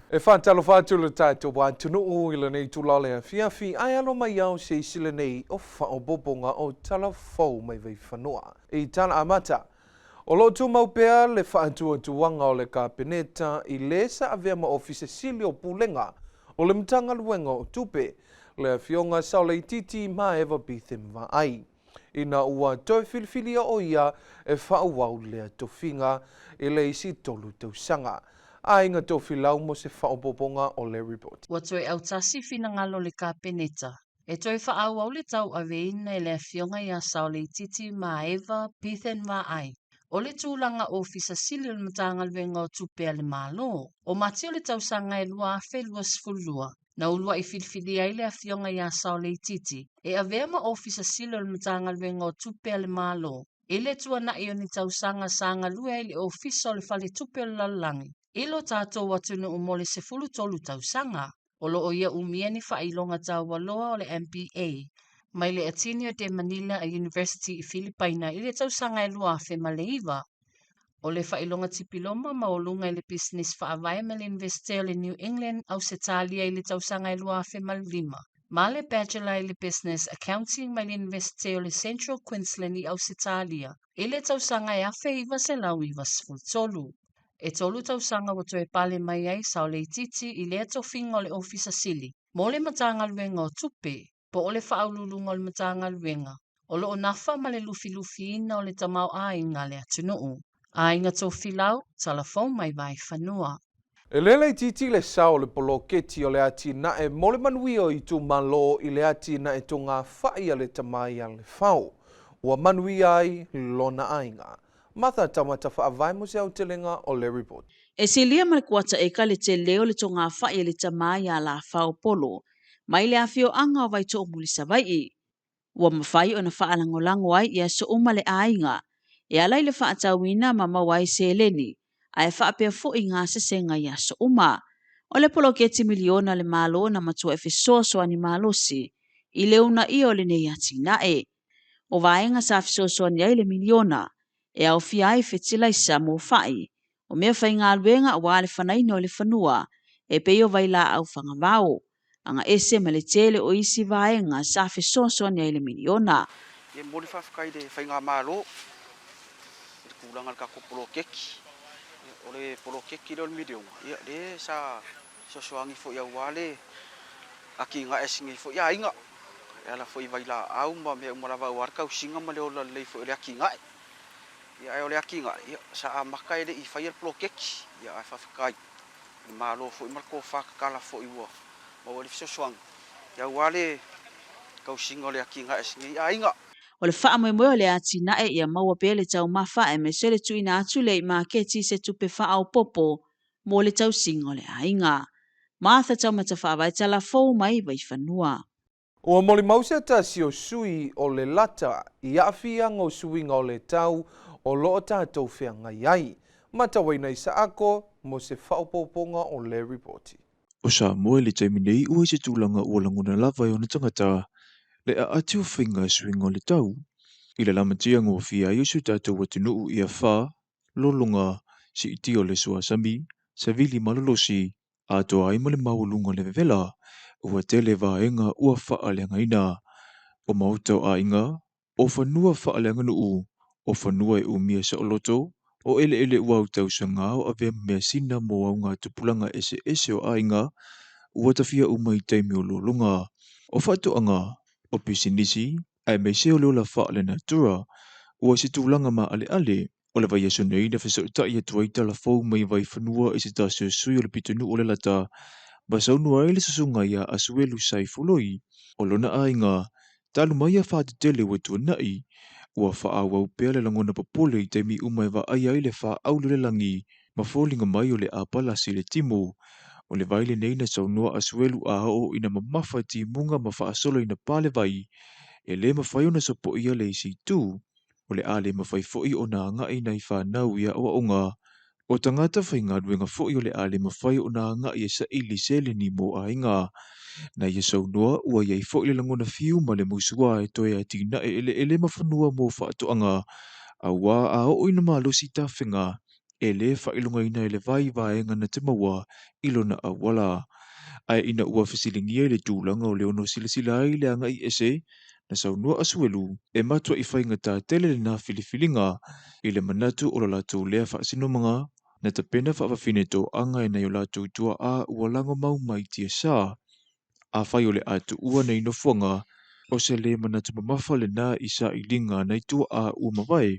E whātalo whātulu tātou wā tunu o ila nei tūlale a whiawhi ai alo mai au se sila nei o whaoboponga o Talafou Mai Vaifanua. I tana amata, o lo tu mau pea le whaatua tuanga o le kapeneta i le sa avea ma ofise sili o pulenga o le mtanga luenga o tupe le fionga sao le titi ma eva bithem va ai. Ina ua toi filifilia o ia e whaawau lea tofinga i le isi tolu tausanga. Ainga tō whilau mo se whaopoponga o le report. Wa toi au tasi fina ngalo le kapeneta. E toi whaau au le tau aveina e le fionga ia sao le titi ma eva pithen ma ai. O le tūlanga ofisa sili le matangal venga o tupea le malo. O mati o le tau sanga e lua afe lua sfulua. Na ulua i filfili ai le fionga ia sao le titi. E avea ma ofisa sili le matangal venga o tupea le malo. E le tua na i o ni tau sanga lua i le ofisa o le fale tupea le lalangi. Ilo tātou watunu o mole se fulu tolu tau sanga. O lo o ia umia ni whailonga tau waloa o le MBA. Mai le atinio de Manila a University i Filipaina i le tau sanga e lua fe maleiva. O le whailonga tipiloma ma o lunga i le business whaavai me le investor le New England au se talia i le tau sanga e lua fe malima. Ma le bachelor i le business accounting mai le investor le Central Queensland i au se talia. I le tau sanga e afe iwa se lau iwa sful tolu. E tolu tau sanga wa toe pale mai ai sao le titi i le ato finga o le ofisa sili. Mo le matanga luenga o tupe, po o le whaaululunga o le matanga luenga. O lo o nafa ma le lufi ina o le tamau a inga le atunuu. A inga tō whilau, Talafou Mai Vaifanua. E lele titi le sao le poloketi o le ati na e mole manuio i tu malo i le ati na e tunga whai a le tamai a le whao. Ua manuia ai lona ainga. Matha tamata whaavai mo se au telenga o le report. E se lia mai kuata e ka le te leo le tonga whai le tamai a la whao polo. Mai le awhio anga o vai tō mulisa vai i. Ua mawhai o na whaalangolango ai ia so umale ainga. E alai le whaatawina ma mawai se leni. A e whaapea fo i ngā sesenga ia so uma. O le polo keti miliona le malo na matua e fisoso ani malosi. I le una i o le nei ati na e. O vaenga sa fisoso ani ai le miliona. E au fiai fetila isa mo whai. O mea whai ngā luenga wa le whanaina o le whanua. E peo vai la au whangavao. Anga ese ma le tele o isi vaenga sa fisoso ani ai le miliona. E moli whawhakai de whai ngā mālo. E kūranga ka ko polo keki. O le polo keki le o le miliona. Ia le sa sosoangi fo ia wale. Aki ngā esingi fo ia inga. E ala fo i vai la au ma mea umarawa warka usinga ma le o le fo le aki ngā. Ia e o le aki ngā. Ia sa a makai le i whai polo keki. Ia a whawhakai. Mālo fo i marko whakakala fo i ua. Ma wale fisosoangi. Ia wale kausinga le aki ngā esingi ia inga. O le wha moe moe o le ati na e ia maua pe le tau mawha e me se le tuina atu le i maketi se tupe wha au popo mo le tau singo le ainga. Martha tau mata wha vai Talafou Mai Vaifanua. Ua moli mausia tasi o sui o le lata i awhianga o suinga o le tau o loo tātou whianga iai. Matawaina i sa ako mo se whaopoponga o le reporti. O sa moe le taiminei ua se tūlanga ua languna lava o na tangata le a ati o whinga suinga o le tau. I le lamatia ngō whia i usu tātou atunuu i a whā, lolonga si iti o le suasami, sa vili malolosi, a toa ai mo le maulunga le vevela, ua tele vaenga ua whaaleanga ina. O mautau a inga, o whanua whaaleanga nuu, o whanua e umia sa oloto, o ele ua utau sa ngāo a vea mea sina mo au ngā tupulanga ese o a inga, ua tawhia umai taimi o lolonga. O whatoanga, o pisinisi, ai mei se o leo la wha le natura, ua se tūlanga ma ale, o le vai aso nei na whesau tai atua i Talafou Mai Vaifanua i se tasio sui o le pitonu o le lata, ba saunua ai le sasunga ia asuelu sai fuloi, o lona ainga, talu mai a whaatitele ua tua nai, ua wha awau pea le langona papole i teimi umai wa ai ai le wha aulu le langi, ma fōlinga mai o le apalasi le timu, o le vai le nei na saunua asuelu a o ina mamafa ti munga ma wha asolo ina pale vai, e le mawhai ona sopo ia le isi tū, o le a le mawhai foi o na ngai nei whanau ia o onga, o tangata whai ngā ruenga foi o le a le mawhai o na ngai e sa ili sele ni mo a inga. Na ia saunua ua iei foi le langona fiu ma le musua e toe a tina e ele mawhanua mo whaatoanga, a wā a o ina malo si ta whenga, e le whailunga ina e le vai vaenga na te maua ilona a wala. Ai ina ua fesilingia le tūlanga o le ono silasila ai le anga i ese, na saunua asuelu e matua i whainga tā tele le nā filifilinga i le manatu o la lātou lea whaasinomanga na ta pena whaafine tō anga e nei o lātou tua a ua lango mau mai tia sā. A whai o le atu ua nei no fuanga o se le manatu mamafa le nā i sa i linga nei tua a ua mawai.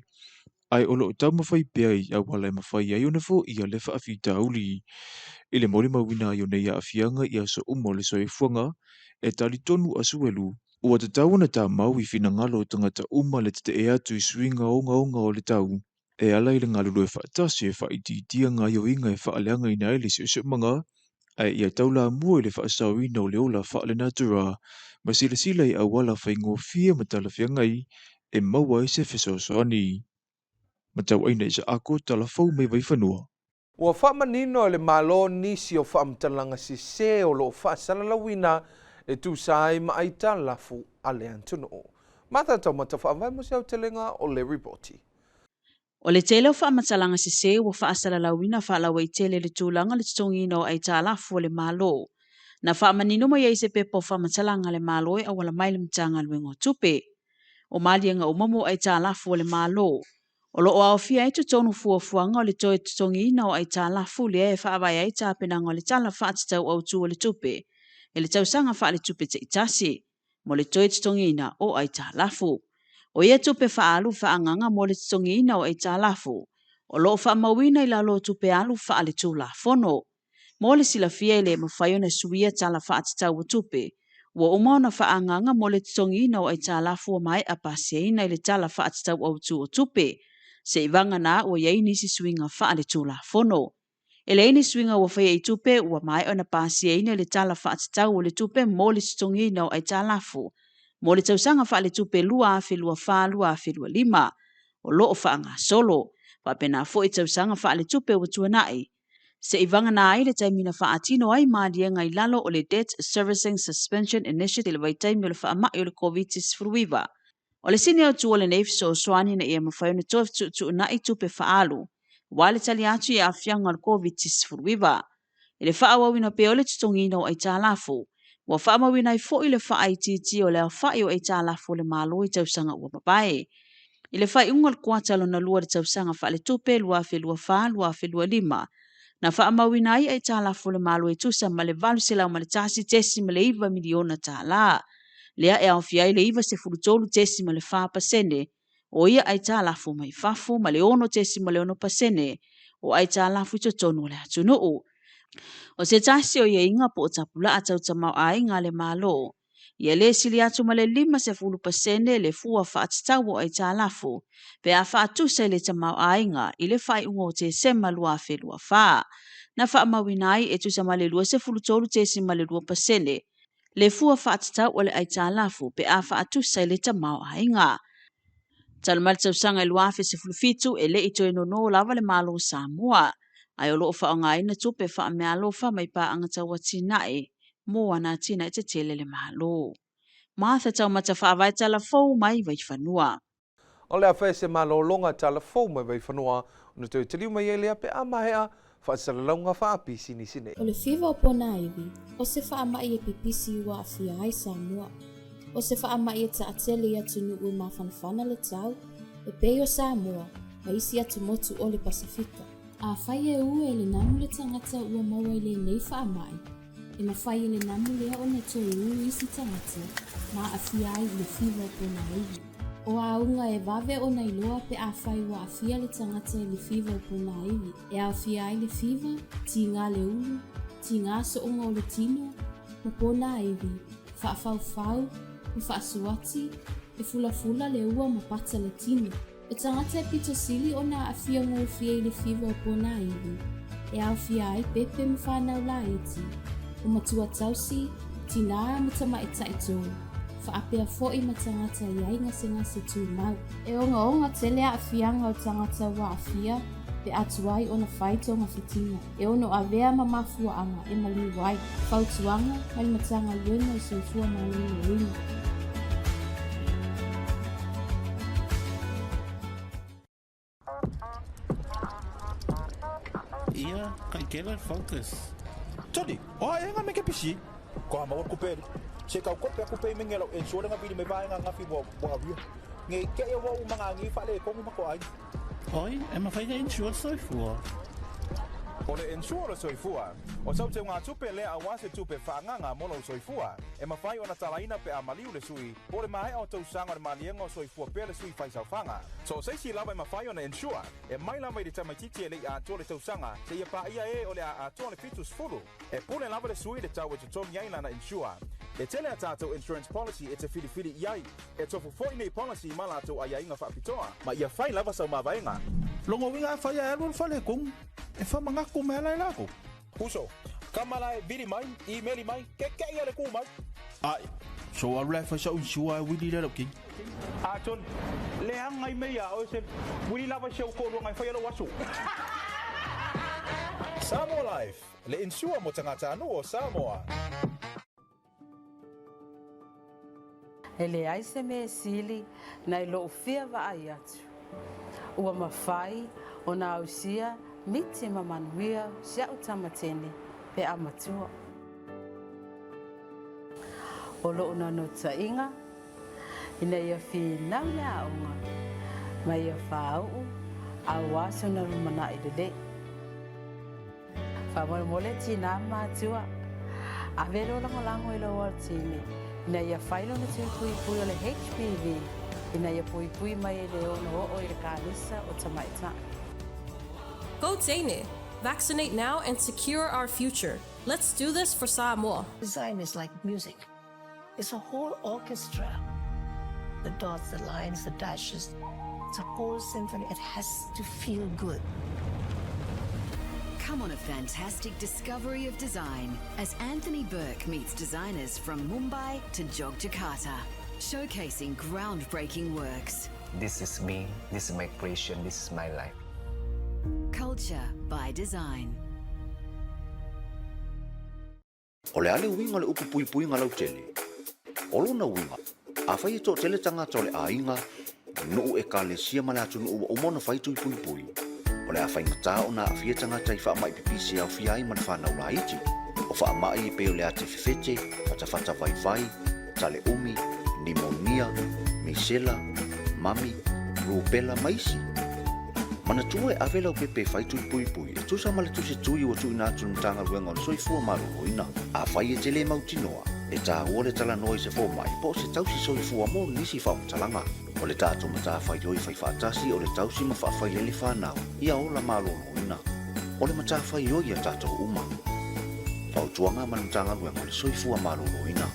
Ai olo o tau mawhai pia i au wala e mawhai ai ona fo i a le whaafi tauli. I le mori mawina i o nei a afianga i a so umo le soe fuanga e tali tonu asuelu. Ua te tau na tā mau i fina ngalo tangata uma le te e atu i swinga onga o le tau. E ala i le ngalulu e whaatasi e whaititia ngā yo inga e whaaleanga i nai le se manga. Ai ia taula mua i le whaasau ina o le ola whaale natura. Ma sila i awala whaingo fia matala whiangai e maua i se fesosoani. Matau aina isa ako Talafou Mai Vaifanua. Ua whaamanino le malo nisi o whaamtalanga si se o lo whaasalalawina e tūsai ma ai Talafou ale antunu. Mata tau mata whaamai mo se au telenga o le reporti. O le tele o whaamatalanga se ua whaasalalawina whaalawa i tele le tūlanga le tongina o ai Talafou le malo. Na whaamanino mo iei se pepo whaamatalanga le malo e awala mai le mtanga luengo tupe. O malianga o momo ai Talafou le malo. O lo o awhia e tonu fuafuanga o le toe tongina o ai Talafou le e whaawai ai tāpenanga o le tala whaatitau au tu o le tupe. E le tausanga wha le tupe te itasi. Mo le toe tongina o ai Talafou. O ia tupe whaalu whaanganga mo le tongina o ai Talafou. O lo whaamawina i lalo tupe alu wha le tūla fono. Mo le silafia i le mawhaiona suia tala whaatitau o tupe. Ua umana whaanganga mo le tongina o ai Talafou mai a pasiaina i le tala whaatitau au tu o tupe. Se ivanga na ua iei nisi swinga wha le tūla fono. E le ini swinga ua whai i tupe ua mai o na pasiaina i le tala whaatitau o le tupe mo le tongina o ai Talafou. Mo le tausanga wha le tupe lua a lua wha lua a lua lima. O loo whaanga solo. Wapena fo i tausanga wha le tupe o tuanai. Se ivanga na ai le taimina wha atino ai maadienga i lalo o le Debt Servicing Suspension Initiative le waitaimi o le wha amai o le COVID-19. O le sini au tua le neifiso o swani na ia mawhaiona tof tu na i tupe whaalu. Wale tali atu i awhianga o le COVID-19. I le whaawawina pe o le tutongina o ai Talafou. Wa whaamawina i fo i le wha ITT o le au whai o ai Talafou le malo i tausanga ua mabae. I le whai ungal kuatalo na lua le tausanga wha le tupe lua lua wha lua lua lima. Na whaamawina ai Talafou le malo i tusa ma le valu sila ma le tasi tesi ma le iwa miliona tala. Lea e au fiai le iwa se furutolu tesi ma le wha pasene. O ia ai Talafou mai fafu ma le ono tesi ma le ono pasene. O ai Talafou i totonu le atunuu. O se tasi o ia inga po o tapula a tau tamau ai ngā le malo. Ia le sili atu ma le 5% le fua whaatitau o ai Talafou. Pe a whaatusa i le tamau ai ngā i le whai ungo te sema lua lua wha. Na whaamawinai e tusa ma le 2 tesi ma le 2%. Le fua whaatitau o le ai Talafou pe a whaatusa i le tamau ai ngā. Talamali tausanga i luafe se fulufitu e le ito e nono lava le malo Samoa. Ai o loo whaonga ina tupe wha mea alofa mai pa angata wa tinae. Mo ana tina e te tele le malo. Martha tau mata whaavai Talafou Mai Vaifanua. O le awhai se malolonga Talafou Mai Vaifanua, ona tau taliu mai elea pe amahea, whaasalaunga whaapi sini. O le whiwa o pona iwi, o se whaamai e pipisi ua awhia ai Samoa. O se whaamai e taatele i atu nuu mawhanawhana le tau, e pei o Samoa, ma isi atu motu o le Pasifika. A whai e ue le namu le tangata ua maua i le nei whaamai. E ma whai e le namu lea o na toi ue isi tangata, ma awhia ai le whiwa o pona iwi. O a unga e vave o na iloa pe a whai wa awhia le tangata i le whiwa o pona iwi. E a awhia ai le whiwa, ti ngā le ulu, ti ngā so unga o le tino, ma pona iwi, whaafau, ma whaasuati, e fula le ua ma pata le tino. O tangata e pito sili o na awhia ngō whia i le whiwa o pona iwi. E a awhia ai pepe ma whanau la iti. O matua tausi, tina ma tama e taito. Whaapea fo i matangata i ai ngase tu mau. E onga tele a awhianga o tangata wa awhia, pe atuai o na whaito ngā whitinga. E ono a vea ma mafua anga e mali wai. Whautuanga, mai matanga luenga i soifua ma luenga. kaikela focus. Tony, ai nga me ke pisi. Ko ma ko pe. Se ka ko pe mengelo en so nga bi me vai nga fi bo avi. Nge ke yo wo mga ngi fa le ko ma ko ai. Oi, ma fai insure soi fu. Ole ensure soifua. O sau te ngā tupe lea awase tupe whaanganga mono soifua. E mawhai ona talaina pe a maliu le sui. Ole mai au tau sanga le malienga o soifua pe le sui whai sau whanga. So seisi lava e mawhai ona ensure. E mai lava i le tamaititi e le a tole tau sanga. Se ia pa ia e ole a tole fitus furu. E pule lava le sui le tau e tutongi ai lana ensure. Le tele a tātou insurance policy e te whiri iai. E tofu fo nei policy mala tau ai inga whapitoa. Ma ia whai lava sau mawaenga. Longo winga whai a elwon whale kong. E whamangako mea lai lako. Huso, kamala e biri mai, emaili mai, ke ia le ku mai. Ai, so aru lai whai sa unsua e wili le roki. Ton, le hangai mea o se wili lava se ukoro ngai whai alo wasu. Samoa Life, le insua mo tangata anu o Samoa. Ele ai se me sili na ilo ufia wa ai atu. Ua mawhai o na ausia miti mamanuia sia utamatene pe amatua. O lo una no tainga, ina ia whina le aonga, ma ia whau a waso na rumana i lele. Whamole mole tina matua, a vero lango ilo waltini, ina ia whailo na tui pui o le HPV, ina ia pui mai e le ono o i le kānisa o tamaita. Go Dane! Vaccinate now and secure our future. Let's do this for Samoa. Design is like music. It's a whole orchestra. The dots, the lines, the dashes. It's a whole symphony. It has to feel good. Come on a fantastic discovery of design as Anthony Burke meets designers from Mumbai to Yogyakarta, showcasing groundbreaking works. This is me, this is my creation, this is my life. Culture by design. O le ale winga le upu pui pui nga lau tele. O lona winga, a whai e tō tele tanga tō le a inga, nuu e ka le sia male atu nuu o mona whai tui pui pui. O le a whai ngata o na a fia tanga tai wha mai pipisi au fia ai man whanau la iti. O wha mai e peo le ate whiwhete, whata vai vai, tale umi, pneumonia, misela, mami, rubella maisi. Mana tua e avela o pepe whai tui pui pui, e tusa male tuse tui o tui nātu ntanga ruenga on soifua maru hoina. A whai e tele mautinoa, e tā ua le tala noi se fō mai, po se tausi soifua mo nisi whao talanga. O le tātou ma tā whai oi whai whātasi, o le tausi ma whai lele whanau, ia ola maru hoina. O le ma tā whai oi a tātou uma. Whao tuanga manu tanga ruenga on soifua maru hoina.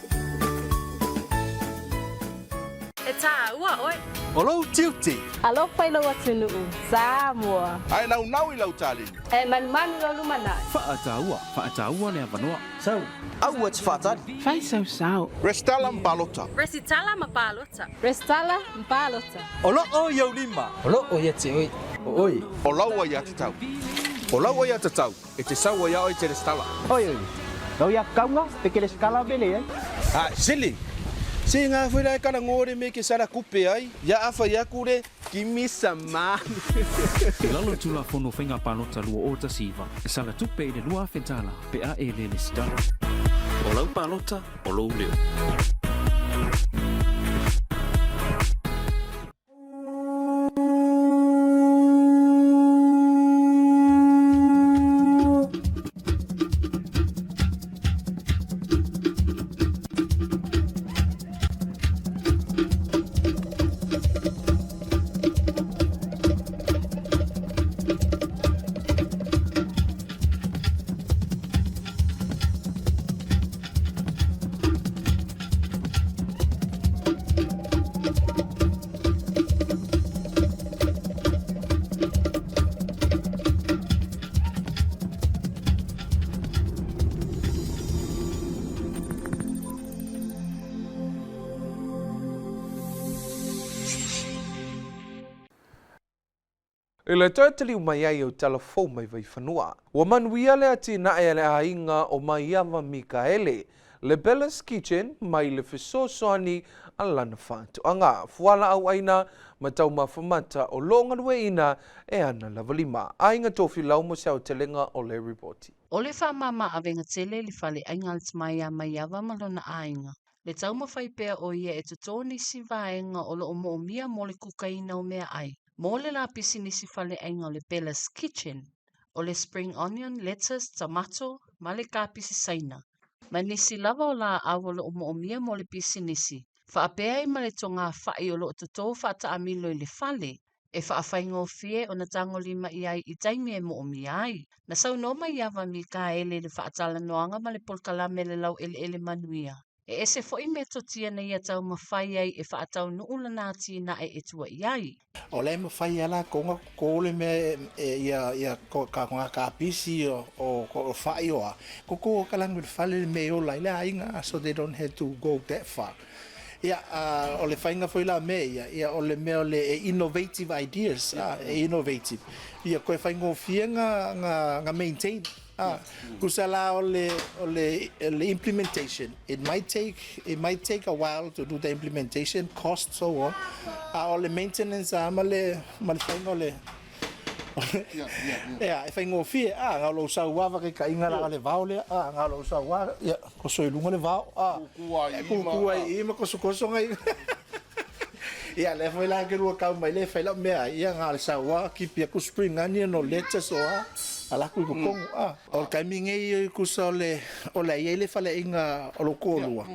E tā ua oi. Olo tiuti. Alo pailo watunu Samoa. Ai nau i lau tali. E man lo lumana. Whaataua le avanoa. Sau. Au ats whaatani. Fai sau. Restala mpalota. Resitala mapalota. Restala mpalota. Olo o yau lima. Olo o yate oi. Oi. O lau ai atatau. O lau ai atatau. E te sau ai oi te restala. Oi oi. Lau ia kaunga pe ke restala bele ai. Ah, sili. Se ngā whera e kana ngore me ke sara kupe ai, ia awha ia kure ki misa mā. Lalo tula fono whenga palota lua o ta siva, e sala tupe i le lua whetala, pe a e le stala. O lau palota, o lau leo. E le tōtali mai ai o Talafou Mai Vaifanua. Wa manuia le ati na e le ainga o mai awa Mikaele. Le Bella's Kitchen mai le fisosoani a lana whātuanga. Fuala au aina matau mawhamata o longa rue ina e ana lavalima. Ainga tofi lau mo sao telenga o le reporti. O le whamama awenga tele li whale ainga le tamaia mai awa malona ainga. Le tau mawhai pea o ia e tutoni si vaenga o lo o mia mo le kukaina o mea ai. Mo le la pisi nisi whale ainga o le Bella's Kitchen. O le spring onion, lettuce, tomato, ma le kāpisi saina. Ma nisi lava o la awa lo o mia mo le pisi nisi. Whaapea i ma le tonga whai o lo o tuto whaata amilo i le whale. E whaafai fie o na tango lima i ai i taimi e mo mia ai. Na sau no mai awa mi ka ele le whaatala noanga ma le polkalame le lau ele manuia. E ese fo i me totia na ia tau mawhai ai e whaatau nuula nāti na e tua i ai. O le mawhai ala konga kōle me ia ka konga ka pisi o whai oa. Koko kalangu le whale me o lai le ainga so they don't have to go that far. Ia, o le whainga foi la me ia o le mea o le innovative ideas, innovative. Ia koe whainga o fia nga maintain. Kusa la o le implementation. It might take a while to do the implementation, cost so on. O le maintenance ma le whainga o le e whainga fie, ngā lo sa wawa ka inga la le vau le, ngā lo sa wawa, ko soi lunga le vau, kukua i ima ko sukoso ngai. Ia, le whai la ke rua kau mai le whai la mea, ia ngā le sa wawa, kipi aku spring onion o lettuce o ala kui ko kongu, o kai minge i kusa o le iei le whale inga o lo kōlua.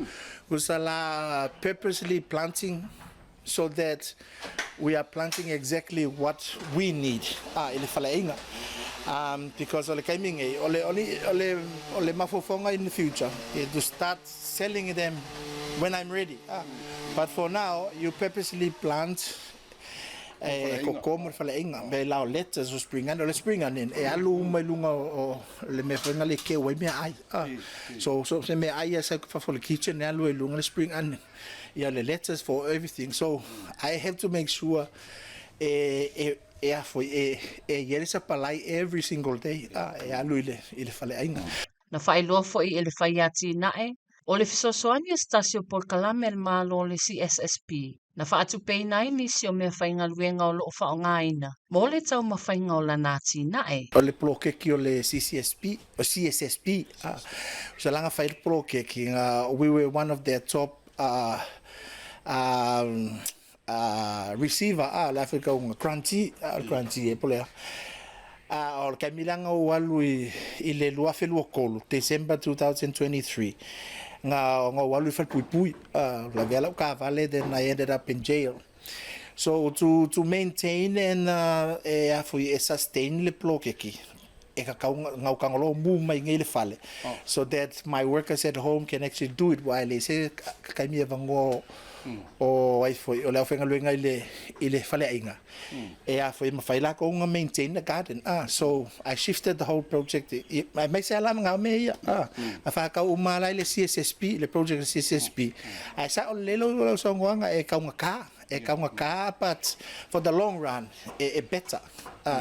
Kusa la purposely planting so that we are planting exactly what we need. Ele fala inga. Because ole kaiminge, ole mafofonga in the future, to start selling them when I'm ready. But for now, you purposely plant kokomo fala inga, be lao lettuce o spring onion, e alu mai lunga o le me fanga le ke wai me ai. So se me ai sa for the kitchen alu e lunga le spring onion. Yeah, the letters for everything. So I have to make sure yerisa palai every single day. Alu ile fale ainga. Na whai loa fo i ele whai ati nae. O le fisosoani e stasio polkalame el malo le CSSP. Na whaatu pei nai nisi o mea whainga luenga o loo whao ngāina. Mo le tau ma whainga o la nāti nae. O le plokeki o le CSSP. So langa whai plokeki. We were one of their top receiver la Africa un crunchy e polea o kamilanga o walu i le lua felu kolu December 2023 nga walu fa pui la vela ka vale then I ended up in jail. So to maintain and sustain le plokeki e ka ngau kangolo mu mai ngele fale so that my workers at home can actually do it while they say ka mi vango o ai foi o le fenga luenga ile fale ainga e a foi ma faila ko nga maintain the garden so I shifted the whole project I may say alam nga me a fa ka umala ile CSSP le project CSSP I sa o lelo so nga e ka nga but for the long run better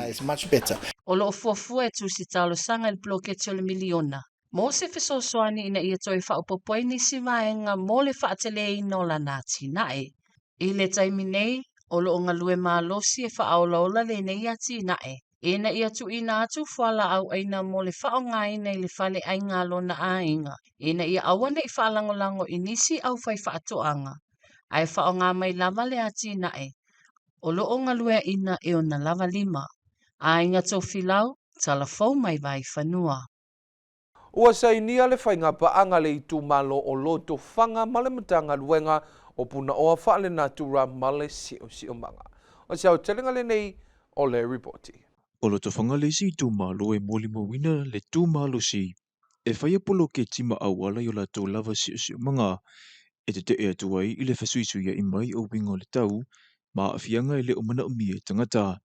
it's much better. O lo fuafua e tusi talo sanga il bloketi o le miliona. Mo se fesosoani ina ia toi whaupopoi ni si vaenga mo le whaatele ino la nāti nae. I le taimi nei, o lo onga lue maa losi e whaaolaola le nei ati nae. Ina ia tu ina atu whala au aina mo le whaongai nei le whale ai ngalo na ainga. Ina ia awane i whaalangolango inisi au whai whaatoanga. Ai whaonga mai lava le ati nae. O lo onga lue ina e ona lava lima. Ainga tō whilau, Talafou Mai Vaifanua. Ua sainia le whainga paanga le itu malo o loto whanga male matanga luenga o puna oa whaale natura male si o manga. O siau telenga le nei o le reporti. O loto whanga le si itu malo e moli mawina le tu malo si. E whaia polo ke tima awala i o la tō lava si o manga. E te ea tuai i le whasuisuia i mai o wingo le tau, ma a fianga i le o mana o mie tangata.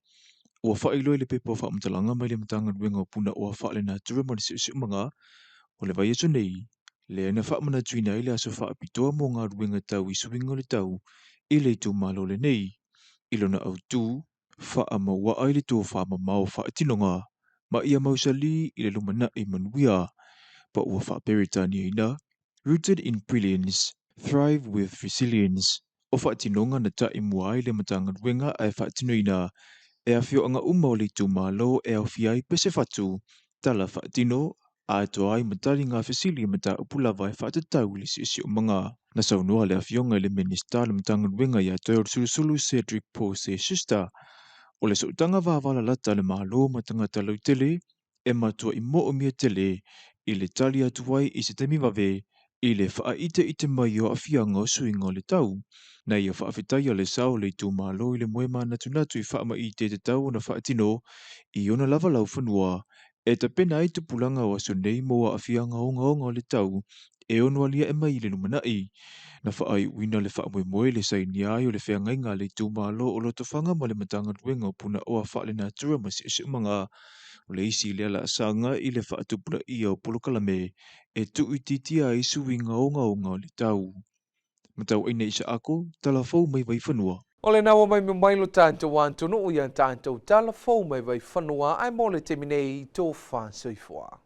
Ua whaelo le pepa whaamtalanga mai le matanga ruenga puna ua whaale na tura mani si manga, o le vai ato nei, le ana whaamana tuina i le aso whaapitoa mo ngā ruenga tau i suwinga le tau, i le tu malo le nei, i lona au tū, whaama wa ai le tō whaama mao whaatinonga, ma ia mausali i le lumana i manuia, pa ua whaaperitani ina, rooted in brilliance, thrive with resilience, o whaatinonga na ta I mua I le matanga wenga ai whaatinoina e a whio anga umau le tu malo e au fiai pese whatu tala whaatino a toa ai matari ngā whesili mata upula vai whaatatau le si o mga. Na saunua le a whionga le minister le matanga wenga ia toi o sulusulu Cedric Po se sister o le sautanga vāwala lata le malo matanga talau tele e matua I mo o mia tele I le tali atuai I se temi vave I le whaaite mai o a whianga o suinga o le tau. Na ia whaafetai o le sao le tu malo I le moema natunatu I whaama I te tau na whaatino I ona lava lau whanua e ta pena ai tupulanga o aso nei mo a whianga onga o le tau e ono alia e mai le numanai. Na whaai uina le whaamoe le saini ai o le whiangai ngā le tu malo o loto whanga ma le matanga ruenga o puna o a whaale nā tura ma si mga o le isi le ala asanga I le whaatupula ia o polokalame e tu ititia I suinga onga o le tau. Matau aina isa ako, Talafou Mai Vaifanua. O le nawa mai mailo tātou wāntunu o ia tātou Talafou Mai Vaifanua ai mo le te minei tō whāsoifua.